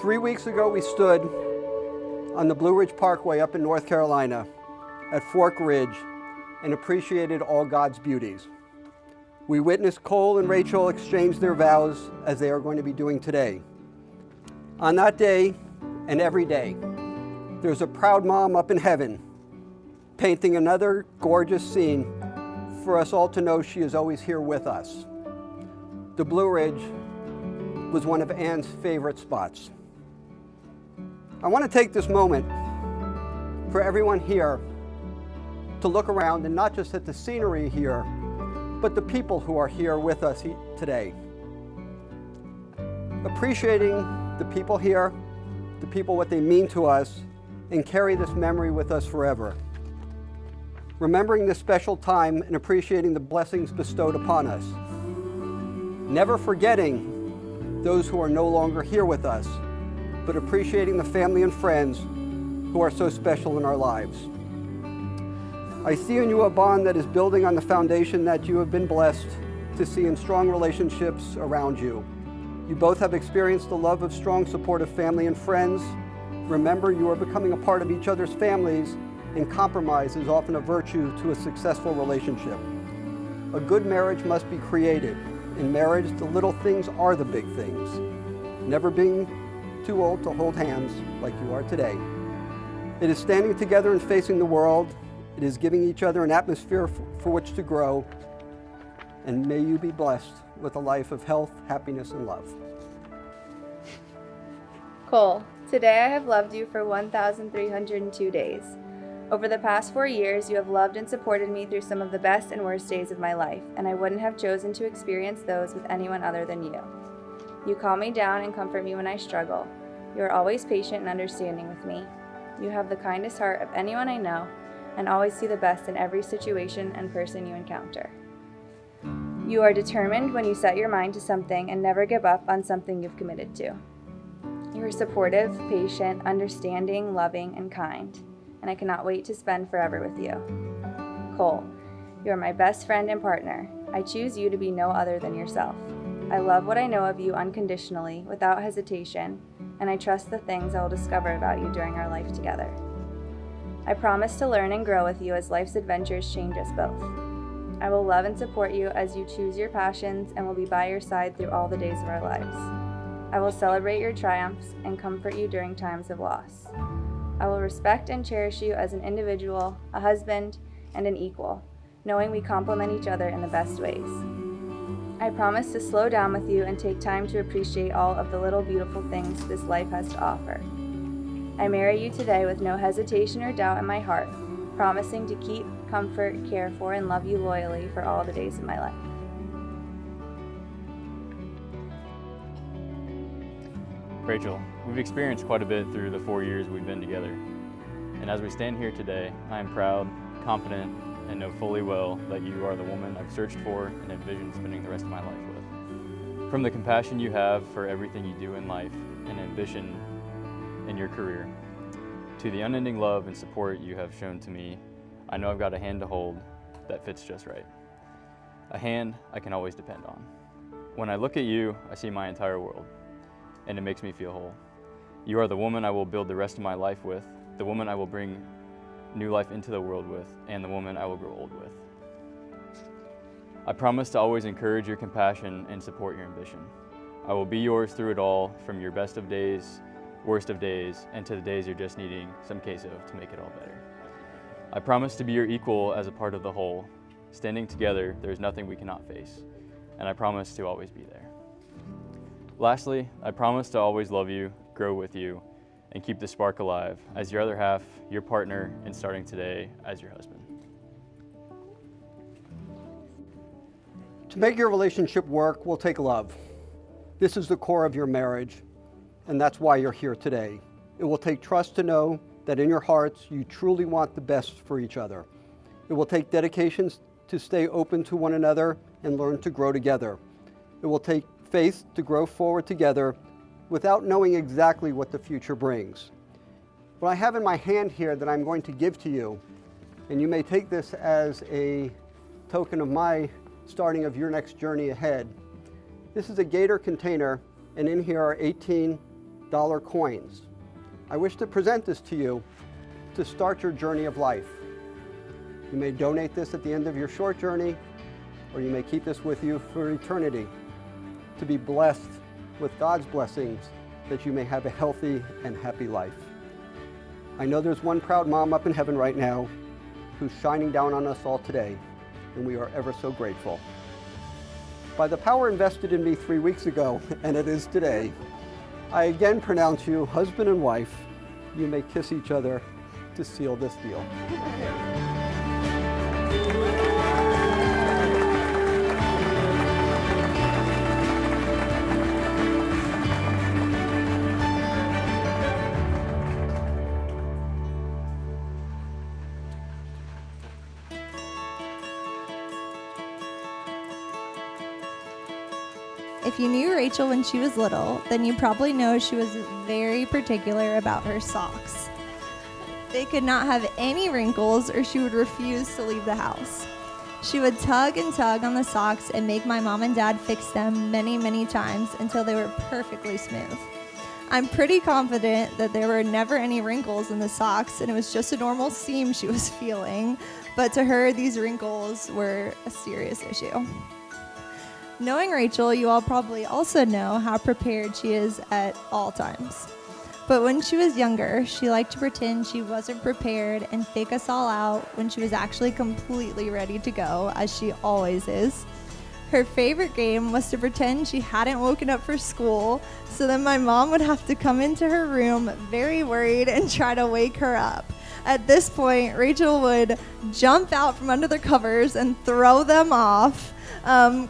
3 weeks ago, we stood on the Blue Ridge Parkway up in North Carolina at Fork Ridge and appreciated all God's beauties. We witnessed Cole and Rachel exchange their vows as they are going to be doing today. On that day and every day, there's a proud mom up in heaven painting another gorgeous scene for us all to know she is always here with us. The Blue Ridge was one of Ann's favorite spots. I want to take this moment for everyone here to look around and not just at the scenery here, but the people who are here with us today. Appreciating the people here, the people, what they mean to us, and carry this memory with us forever. Remembering this special time and appreciating the blessings bestowed upon us. Never forgetting those who are no longer here with us, but appreciating the family and friends who are so special in our lives. I see in you a bond that is building on the foundation that you have been blessed to see in strong relationships around you. You both have experienced the love of strong, supportive family and friends. Remember, you are becoming a part of each other's families, and compromise is often a virtue to a successful relationship. A good marriage must be created. In marriage, the little things are the big things. Never being too old to hold hands like you are today. It is standing together and facing the world. It is giving each other an atmosphere for which to grow. And may you be blessed with a life of health, happiness, and love. Cole, today I have loved you for 1,302 days. Over the past 4 years, you have loved and supported me through some of the best and worst days of my life, and I wouldn't have chosen to experience those with anyone other than you. You calm me down and comfort me when I struggle. You are always patient and understanding with me. You have the kindest heart of anyone I know, and always see the best in every situation and person you encounter. You are determined when you set your mind to something and never give up on something you've committed to. You are supportive, patient, understanding, loving, and kind, and I cannot wait to spend forever with you. Cole, you are my best friend and partner. I choose you to be no other than yourself. I love what I know of you unconditionally, without hesitation, and I trust the things I will discover about you during our life together. I promise to learn and grow with you as life's adventures change us both. I will love and support you as you choose your passions and will be by your side through all the days of our lives. I will celebrate your triumphs and comfort you during times of loss. I will respect and cherish you as an individual, a husband, and an equal, knowing we complement each other in the best ways. I promise to slow down with you and take time to appreciate all of the little beautiful things this life has to offer. I marry you today with no hesitation or doubt in my heart, promising to keep, comfort, care for, and love you loyally for all the days of my life. Rachel, we've experienced quite a bit through the 4 years we've been together. And as we stand here today, I am proud, confident, and know fully well that you are the woman I've searched for and envisioned spending the rest of my life with. From the compassion you have for everything you do in life and ambition in your career, to the unending love and support you have shown to me, I know I've got a hand to hold that fits just right. A hand I can always depend on. When I look at you, I see my entire world, and it makes me feel whole. You are the woman I will build the rest of my life with, the woman I will bring new life into the world with, and the woman I will grow old with. I promise to always encourage your compassion and support your ambition. I will be yours through it all, from your best of days, worst of days, and to the days you're just needing some queso to make it all better. I promise to be your equal as a part of the whole. Standing together, there's nothing we cannot face, and I promise to always be there. Lastly, I promise to always love you, grow with you, and keep the spark alive as your other half, your partner, and starting today, as your husband. To make your relationship work will take love. This is the core of your marriage, and that's why you're here today. It will take trust to know that in your hearts you truly want the best for each other. It will take dedication to stay open to one another and learn to grow together. It will take faith to grow forward together without knowing exactly what the future brings. What I have in my hand here that I'm going to give to you, and you may take this as a token of my starting of your next journey ahead. This is a Gator container, and in here are 18 dollar coins. I wish to present this to you to start your journey of life. You may donate this at the end of your short journey, or you may keep this with you for eternity to be blessed with God's blessings that you may have a healthy and happy life. I know there's one proud mom up in heaven right now who's shining down on us all today, and we are ever so grateful. By the power invested in me 3 weeks ago, and it is today, I again pronounce you husband and wife. You may kiss each other to seal this deal. If you knew Rachel when she was little, then you probably know she was very particular about her socks. They could not have any wrinkles or she would refuse to leave the house. She would tug and tug on the socks and make my mom and dad fix them many, many times until they were perfectly smooth. I'm pretty confident that there were never any wrinkles in the socks and it was just a normal seam she was feeling, but to her, these wrinkles were a serious issue. Knowing Rachel, you all probably also know how prepared she is at all times. But when she was younger, she liked to pretend she wasn't prepared and fake us all out when she was actually completely ready to go, as she always is. Her favorite game was to pretend she hadn't woken up for school, so then my mom would have to come into her room very worried and try to wake her up. At this point, Rachel would jump out from under the covers and throw them off,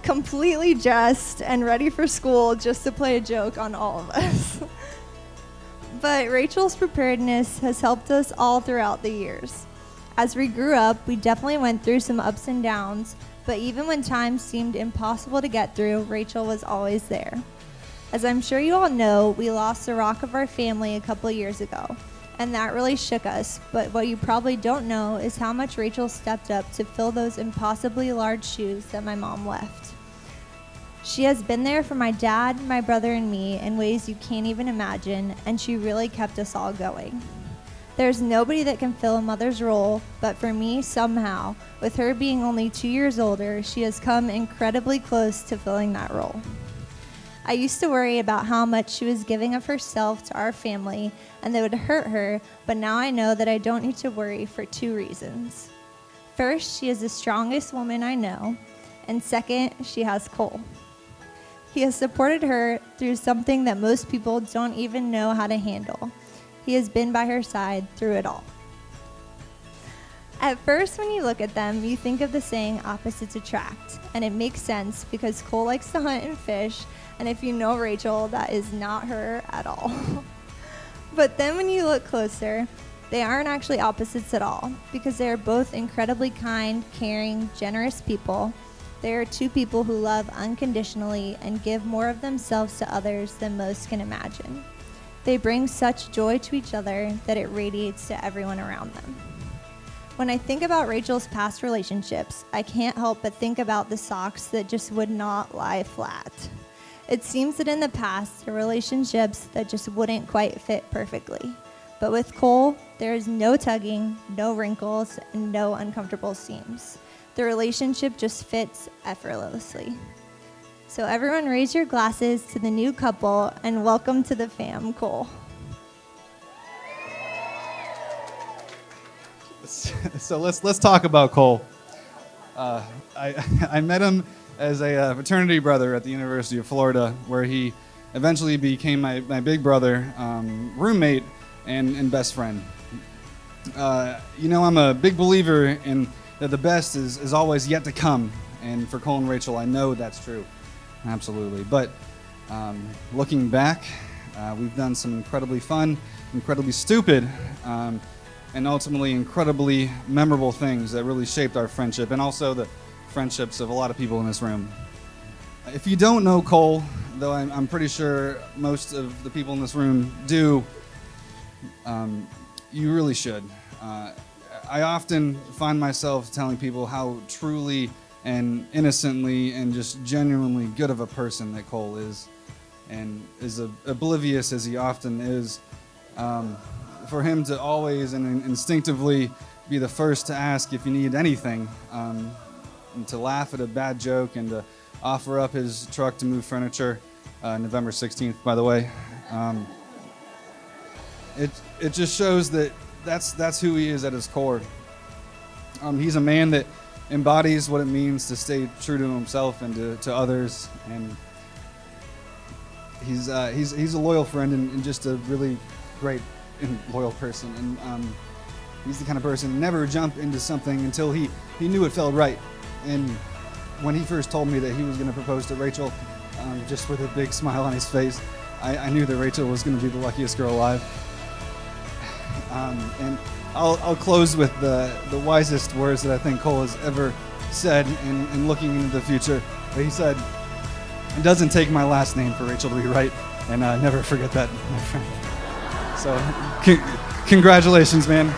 completely dressed and ready for school just to play a joke on all of us. But Rachel's preparedness has helped us all throughout the years. As we grew up, we definitely went through some ups and downs, but even when times seemed impossible to get through, Rachel was always there. As I'm sure you all know, we lost the rock of our family a couple years ago, and that really shook us, but what you probably don't know is how much Rachel stepped up to fill those impossibly large shoes that my mom left. She has been there for my dad, my brother, and me in ways you can't even imagine, and she really kept us all going. There's nobody that can fill a mother's role, but for me, somehow, with her being only 2 years older, she has come incredibly close to filling that role. I used to worry about how much she was giving of herself to our family and that would hurt her, but now I know that I don't need to worry for 2 reasons. First, she is the strongest woman I know, and second, she has Cole. He has supported her through something that most people don't even know how to handle. He has been by her side through it all. At first, when you look at them, you think of the saying opposites attract, and it makes sense because Cole likes to hunt and fish, and if you know Rachel, that is not her at all. But then when you look closer, they aren't actually opposites at all, because they are both incredibly kind, caring, generous people. They are 2 people who love unconditionally and give more of themselves to others than most can imagine. They bring such joy to each other that it radiates to everyone around them. When I think about Rachel's past relationships, I can't help but think about the socks that just would not lie flat. It seems that in the past, there were relationships that just wouldn't quite fit perfectly. But with Cole, there is no tugging, no wrinkles, and no uncomfortable seams. The relationship just fits effortlessly. So everyone raise your glasses to the new couple and welcome to the fam, Cole. So let's talk about Cole. I met him as a fraternity brother at the University of Florida, where he eventually became my big brother, roommate, and best friend. I'm a big believer in that the best is always yet to come, and for Cole and Rachel, I know that's true, absolutely. But looking back, we've done some incredibly fun, incredibly stupid, and ultimately incredibly memorable things that really shaped our friendship and also the friendships of a lot of people in this room. If you don't know Cole, though I'm pretty sure most of the people in this room do, you really should. I often find myself telling people how truly and innocently and just genuinely good of a person that Cole is. and as oblivious as he often is, for him to always and instinctively be the first to ask if you need anything, and to laugh at a bad joke, and to offer up his truck to move furniture, November 16th, by the way. It just shows that that's who he is at his core. He's a man that embodies what it means to stay true to himself and to others, and he's a loyal friend and just a really great and loyal person. And he's the kind of person to never jump into something until he knew it felt right. And when he first told me that he was going to propose to Rachel, just with a big smile on his face, I knew that Rachel was going to be the luckiest girl alive. And I'll close with the wisest words that I think Cole has ever said in looking into the future. He said, "It doesn't take my last name for Rachel to be right, and never forget that, my friend." So, congratulations, man.